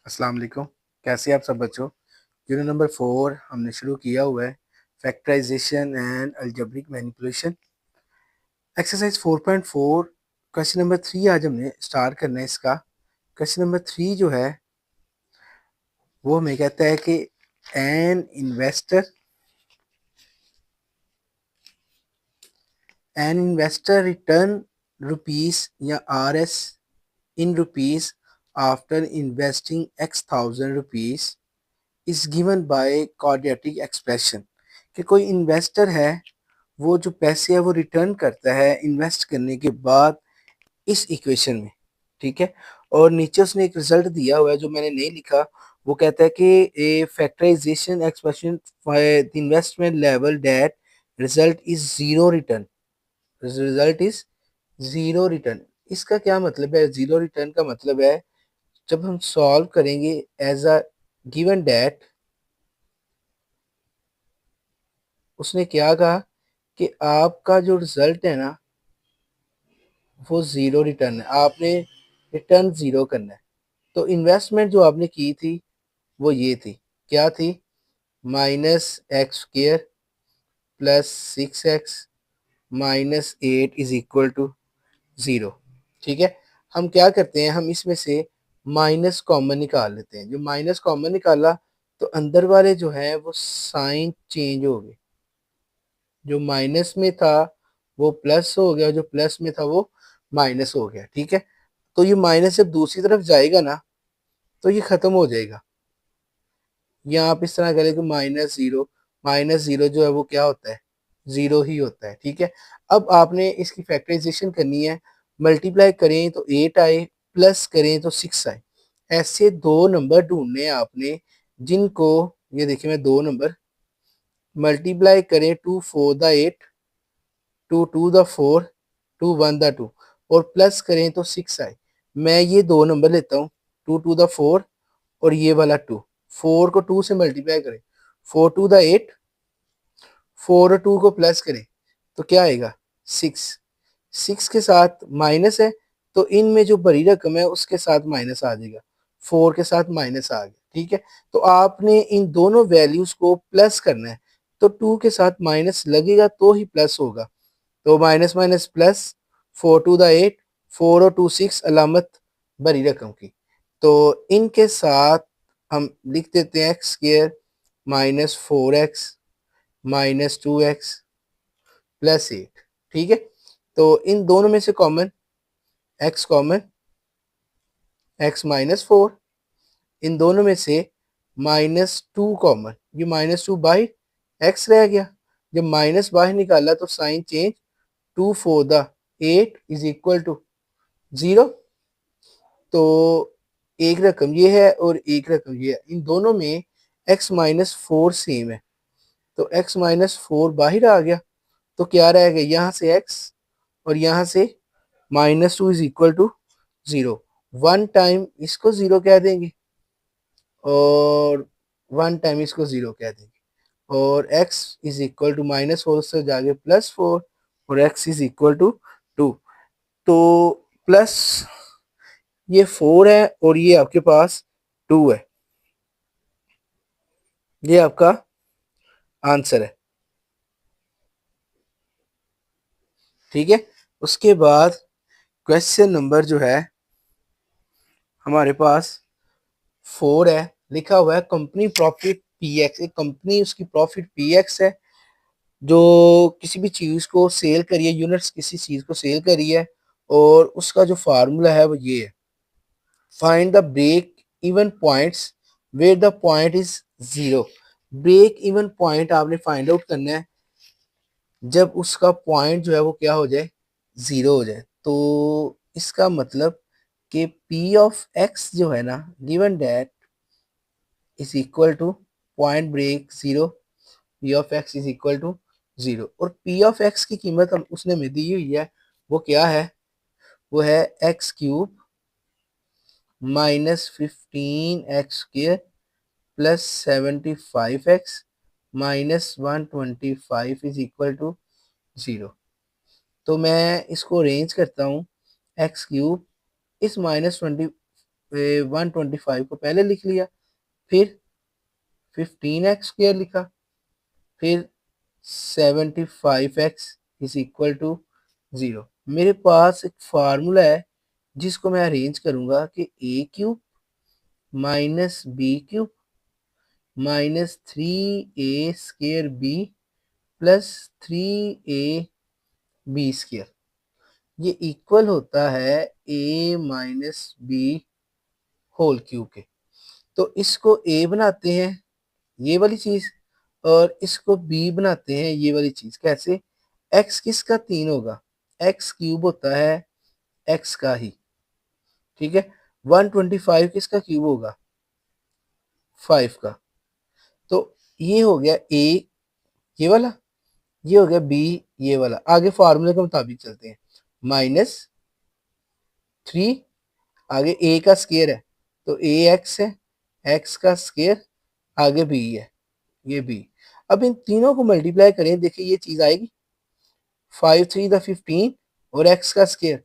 अस्सलाम वालेकुम। कैसे आप सब बच्चों। यूनिट नंबर 4 हमने शुरू किया हुआ है, factorisation and algebraic manipulation. Exercise 4.4 question number 3 आज हमने स्टार्ट करना है इसका। क्वेश्चन नंबर 3 जो है वो हमें कहता है कि एन इन्वेस्टर रिटर्न रुपीस या RS in rupees after investing x thousand rupees is given by quadratic expression। कि कोई इन्वेस्टर है, वो जो पैसे है वो रिटर्न करता है इन्वेस्ट करने के बाद इस इक्वेशन में। ठीक है, और नीचे उसने एक रिजल्ट दिया हुआ है जो मैंने नहीं लिखा। वो कहता है कि a factorisation expression investment level that result is zero return. Result is zero return. इसका क्या मतलब है? जीरो रिटर्न का मतलब है जब हम सॉल्व करेंगे एज अ गिवन डेट, उसने क्या कहा कि आपका जो रिजल्ट है ना वो जीरो रिटर्न है, आपने रिटर्न जीरो करना है। तो इन्वेस्टमेंट जो आपने की थी वो ये थी, क्या थी? -x² plus 6x minus 8 is equal to zero. ठीक है, हम क्या करते हैं, हम इसमें से माइनस कॉमन निकाल लेते हैं। जो माइनस कॉमन निकाला तो अंदर वाले जो है वो साइन चेंज हो गए। जो माइनस में था वो प्लस हो गया, जो प्लस में था वो माइनस हो गया। ठीक है, तो ये माइनस जब दूसरी तरफ जाएगा ना तो ये खत्म हो जाएगा। या आप इस तरह करें कि माइनस जीरो जो है वो क्या होता है? जीरो ही होता है। ठीक है, अब आपने इसकी फैक्टराइजेशन करनी है। मल्टीप्लाई करें तो 8 आए, प्लस करें तो 6 आए। ऐसे दो नंबर ढूंढने हैं आपने जिनको, ये देखिए मैं दो नंबर मल्टीप्लाई करें, 2 4 द 8, 2 2 द 4, 2 1 द 2, और प्लस करें तो 6 आए। मैं ये दो नंबर लेता हूँ, 2 2 द 4 और ये वाला 2। 4 को 2 से मल्टीप्लाई करें, 4 2 द 8, 4 और 2 को प्लस करें तो क्या आएगा? 6। 6 के साथ माइनस है तो इनमें जो बड़ी रकम है उसके साथ माइनस आ जाएगा, 4 के साथ माइनस आ गया। ठीक है, तो आपने इन दोनों वैल्यूज को प्लस करना है, तो 2 के साथ माइनस लगेगा तो ही प्लस होगा। तो माइनस माइनस प्लस, 4 2 द 8, 4 और 2 6, अलामत बड़ी रकम की। तो इनके साथ हम लिख देते हैं x² -4x -2x प्लस 8। ठीक है, तो इन दोनों में से कॉमन x -4, इन दोनों में से -2 कॉमन, ये -2 बाहर, x रह गया। जब माइनस बाहर निकाला तो sign change, 2 4 the 8 is equal to 0। तो एक रकम ये है और एक रकम ये है, इन दोनों में x -4 सेम है, तो x -4 बाहर आ गया। तो क्या रह गया? यहाँ से x और यहाँ से -2 is equal to 0। One time इसको 0 कह देंगे और वन टाइम इसको 0 कह देंगे, और x इज इक्वल टू -4 से जाके +4 और x इज इक्वल टू 2। तो प्लस ये 4 है और ये आपके पास 2 है, ये आपका आंसर है। ठीक है, उसके बाद क्वेश्चन नंबर जो है हमारे पास 4 है, लिखा हुआ है कंपनी प्रॉफिट PX। एक कंपनी, उसकी प्रॉफिट PX है जो किसी भी चीज को सेल करी है, यूनिट्स किसी चीज को सेल करी है, और उसका जो फार्मूला है वो ये है, find the break even points where the point is zero. Break even point आपने फाइंड आउट करना है जब उसका पॉइंट जो है वो क्या हो जाए? जीरो हो जाए। तो इसका मतलब कि P ऑफ X जो है ना, given that is equal to point break zero, P of X is equal to zero. और P ऑफ X की कीमत हम उसने में दी हुई है, वो क्या है? वो है x³ -15x² plus 75x -125 is equal to 0। तो मैं इसको अरेंज करता हूँ, x³ इस -20 125 को पहले लिख लिया, फिर 15x² लिखा, फिर 75x इज इक्वल टू 0। मेरे पास एक फार्मूला है जिसको मैं अरेंज करूंगा कि a³ minus b³ minus 3a² plus 3ab², ये इक्वल होता है a minus B whole cube के। तो इसको a बनाते हैं, ये वाली चीज, और इसको b बनाते हैं, ये वाली चीज। कैसे? x किसका 3 होगा? x³ होता है x का ही, ठीक है। 125 किसका क्यूब होगा? 5 का। तो ये हो गया a, ये वाला, ये हो गया b, ये वाला। आगे फार्मूले के मुताबिक चलते हैं। माइनस 3, आगे a का स्केयर है तो ax है, x का स्केयर, आगे b है, ये b। अब इन तीनों को मल्टीप्लाई करें, देखिए ये चीज आएगी 5 3 द 15 और x का स्केयर,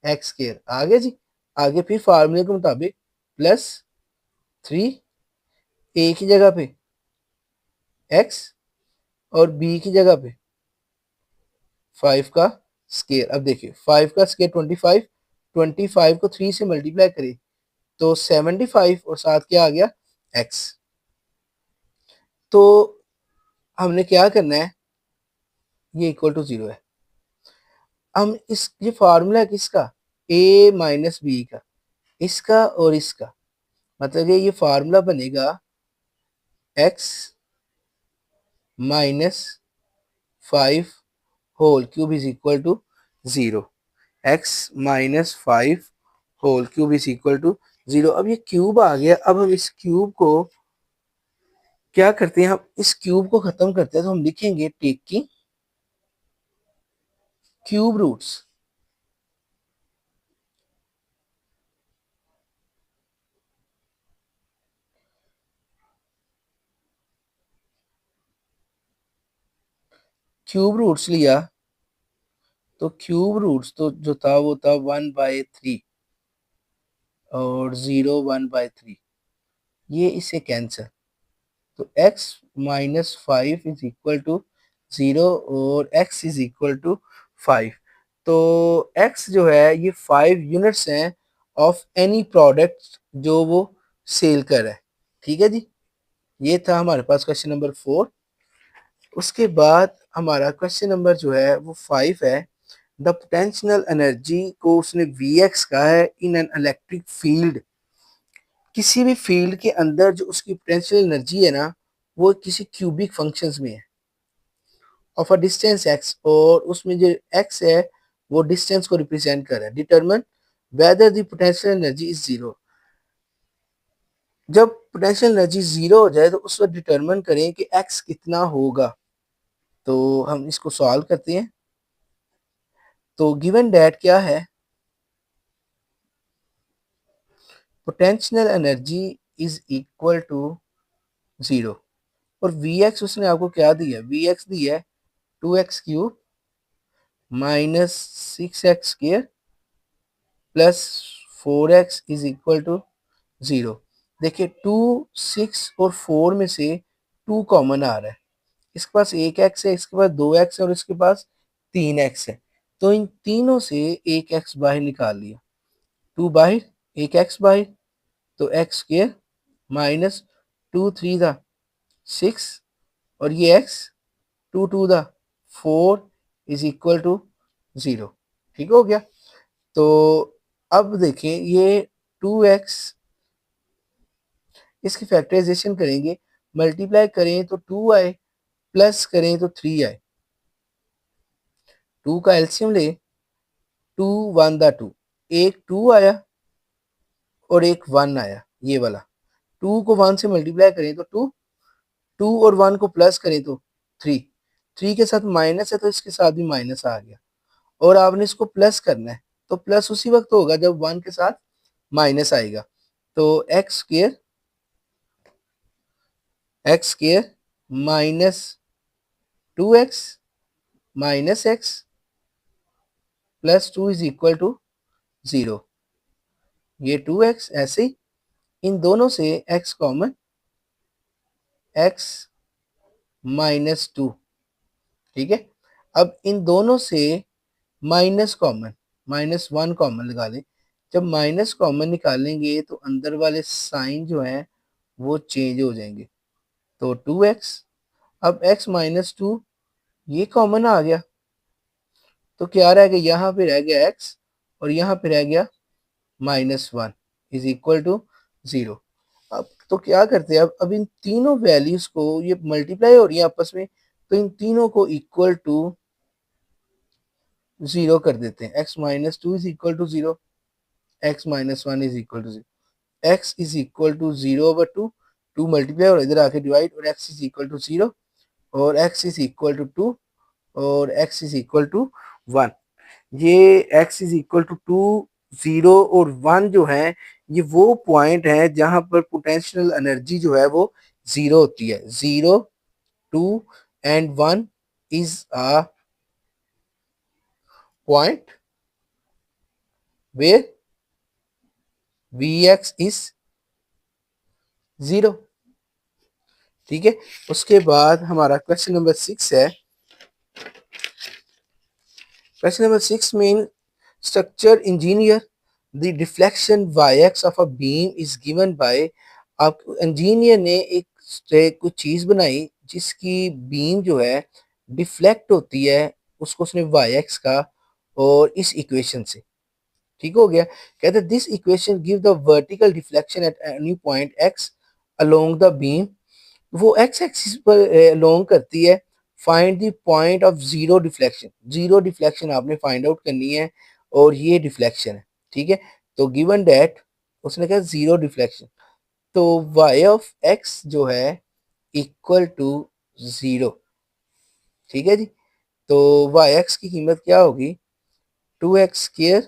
एक्स स्केयर आगे जी। आगे फिर फार्मूले के मुताबिक प्लस 3 a की जगह पे x और b की जगह पे 5 का स्केयर। अब देखिए 5 का स्केयर 25, 25 को 3 से मल्टीप्लाई करें तो 75 और साथ क्या आ गया? x। तो हमने क्या करना है, ये इक्वल टू 0 है। हम इस, ये फार्मूला है किसका? a माइनस बी का, इसका और इसका। मतलब ये फार्मूला बनेगा x minus 5 whole cube is equal to 0। x minus 5 whole cube is equal to 0। अब ये क्यूब आ गया। अब हम इस क्यूब को क्या करते हैं, हम इस क्यूब को खत्म करते हैं, तो हम लिखेंगे taking cube roots. Cube roots लिया तो क्यूब रूट्स तो जो था वो था 1/3 और 0 1/3, ये इसे कैंसिल। तो x minus 5 is equal to 0 और x इज इक्वल टू 5। तो x जो है ये 5 यूनिट्स हैं ऑफ एनी प्रोडक्ट जो वो सेल कर रहा है, ठीक है जी। ये था हमारे पास क्वेश्चन नंबर 4। उसके बाद हमारा क्वेश्चन नंबर जो है वो 5 है। द पोटेंशियल एनर्जी को उसने Vx कहा है इन एन इलेक्ट्रिक फील्ड। किसी भी फील्ड के अंदर जो उसकी पोटेंशियल एनर्जी है ना, वो किसी क्यूबिक फंक्शंस में है ऑफ अ डिस्टेंस x, और उसमें जो x है वो डिस्टेंस को रिप्रेजेंट कर रहा है। Determine whether the potential energy is 0। जब पोटेंशियल एनर्जी 0 हो जाए तो उस वक्त डिटरमिन करें कि x कितना होगा। तो हम इसको सॉल्व करते हैं। तो गिवन दैट क्या है, potential energy is equal to 0, और Vx उसने आपको क्या दिया है? Vx दिया है 2x³ minus 6x² plus 4x is equal to 0। देखिए 2, 6 और 4 में से 2 कॉमन आ रहा है। इसके पास एक x है, इसके पास 2x है और इसके पास 3x है। तो इन तीनों से एक x बाहर निकाल लिया, 2 बाहर, एक x बाहर, तो x² माइनस 2 3 था 6 और ये x 2 2 था 4 इज इक्वल टू 0। ठीक हो गया। तो अब देखें ये 2x, इसकी फैक्टराइजेशन करेंगे, मल्टीप्लाई करें तो 2 आए, प्लस करें तो 3 आए। 2 का एलसीएम ले, 2 1 दा 2, एक 2 आया और एक 1 आया, ये वाला। 2 को 1 से मल्टीप्लाई करें तो 2, 2 और 1 को प्लस करें तो 3, 3 के साथ माइनस है तो इसके साथ भी माइनस आ गया, और आपने इसको प्लस करना है तो प्लस उसी वक्त होगा जब 1 के साथ माइनस आएगा। तो x² minus 2x minus x plus 2 is equal to 0। ये 2x, ऐसे ही इन दोनों से x कॉमन, x -2, ठीक है। अब इन दोनों से माइनस कॉमन, -1 कॉमन लगा लें। जब माइनस कॉमन निकालेंगे तो अंदर वाले साइन जो हैं वो चेंज हो जाएंगे, तो 2x। अब x-2 ये कॉमन आ गया, तो क्या रह गया, यहाँ पे रह गया x और यहाँ पे रह गया -1 इज इक्वल टू 0। अब तो क्या करते हैं, अब इन तीनों वैल्यूज को, ये मल्टीप्लाई हो रही है आपस में, तो इन तीनों को इक्वल टू 0 कर देते हैं। x-2 is equal to 0, x-1 is equal to 0, x is equal to 0/2, 2 multiply और इधर आके डिवाइड, और x इज इक्वल टू 0 और x इज इक्वल टू 2 और x इज इक्वल टू 1। ये x इज इक्वल टू 2, 0 और 1 जो है, ये वो पॉइंट है जहां पर पोटेंशियल एनर्जी जो है वो 0 होती है। 0, 2 and 1 is a point where Vx is 0, ठीक है। उसके बाद हमारा क्वेश्चन नंबर 6 है। क्वेश्चन नंबर 6 में structure engineer the deflection yx of a beam is given by, आप इंजीनियर ने एक कुछ चीज बनाई जिसकी बीम जो है डिफ्लेक्ट होती है, उसको उसने yx का, और इस इक्वेशन से, ठीक हो गया। कहते हैं this equation give the vertical deflection at any point x along the beam, वो एक्स एक्सिस पर लॉन्ग करती है। Find the point of zero deflection, zero deflection आपने फाइंड आउट करनी है, और ये डिफ्लेक्शन है, ठीक है। तो गिवन डेट, उसने कहा जीरो डिफ्लेक्शन, तो y ऑफ x जो है इक्वल टू 0, ठीक है जी। तो yx की कीमत क्या होगी, 2x²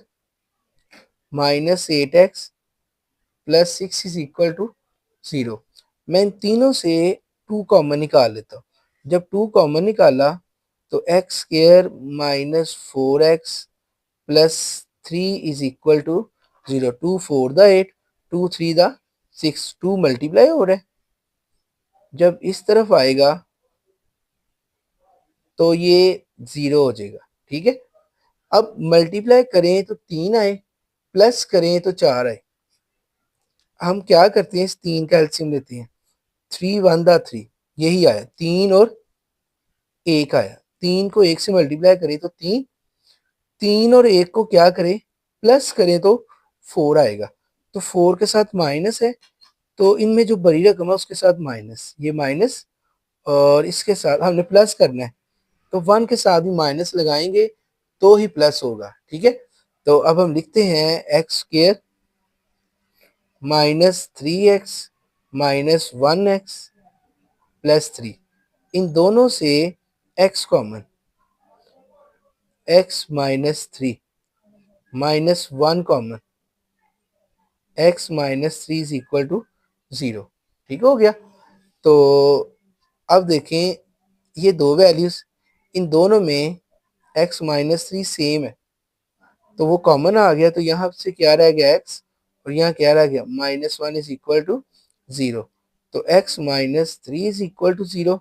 -8x +6 is equal to 0। मैं इन तीनों से 2 कॉमन निकाल लेता हूँ। जब 2 कॉमन निकाला तो x² -4x +3 is equal to 0। 2 4 the 8, 2 3 the 6, 2 multiply हो रहा है। जब इस तरफ आएगा तो ये 0 हो जाएगा, ठीक है। अब मल्टीप्लाई करें तो 3 आए, प्लस करें तो 4 आए। हम क्या करते हैं, इस 3 का एलसीएम लेते हैं। 3 1 द 3, यही आया, 3 और 1 आया। 3 को 1 से मल्टीप्लाई करें तो 3, 3 और 1 को क्या करें, प्लस करें तो 4 आएगा। तो 4 के साथ माइनस है, तो इनमें जो बड़ी रकम है उसके साथ माइनस, ये माइनस, और इसके साथ हमने प्लस करना है, तो 1 के साथ भी माइनस लगाएंगे तो ही प्लस होगा, ठीक है। तो अब हम लिखते हैं x² -3x -1x +3, इन दोनों से x common, x -3 -1 common, x -3 is equal to 0, ठीक हो गया। तो अब देखें ये दो वैल्यूज, इन दोनों में x -3 सेम है, तो वो कॉमन आ गया, तो यहाँ से क्या रह गया x, और यहाँ क्या रह गया -1 इज इक्वल टू 0। तो x -3 इज इक्वल टू 0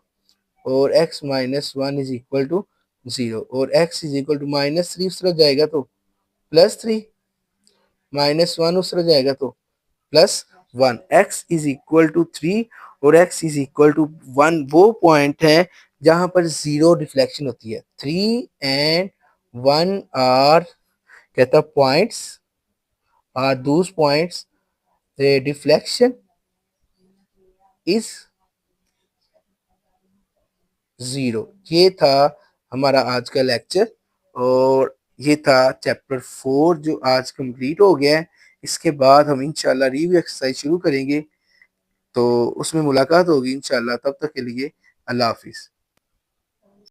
और x -1 इज इक्वल टू 0, और x इज इक्वल टू -3 उस तरफ जाएगा तो +3, -1 उस तरफ जाएगा तो +1, x इज इक्वल टू 3 और x इज इक्वल टू 1 वो पॉइंट है जहां पर जीरो डिफ्लेक्शन होती है। 3 एंड 1 आर, कहता points are those points the deflection is 0। ये था हमारा आज का लेक्चर, और ये था चैप्टर 4 जो आज कंप्लीट हो गया है। इसके बाद हम इंशाल्लाह रिव्यू एक्सरसाइज शुरू करेंगे, तो उसमें मुलाकात होगी इंशाल्लाह। तब तक के लिए अल्लाह हाफिज़।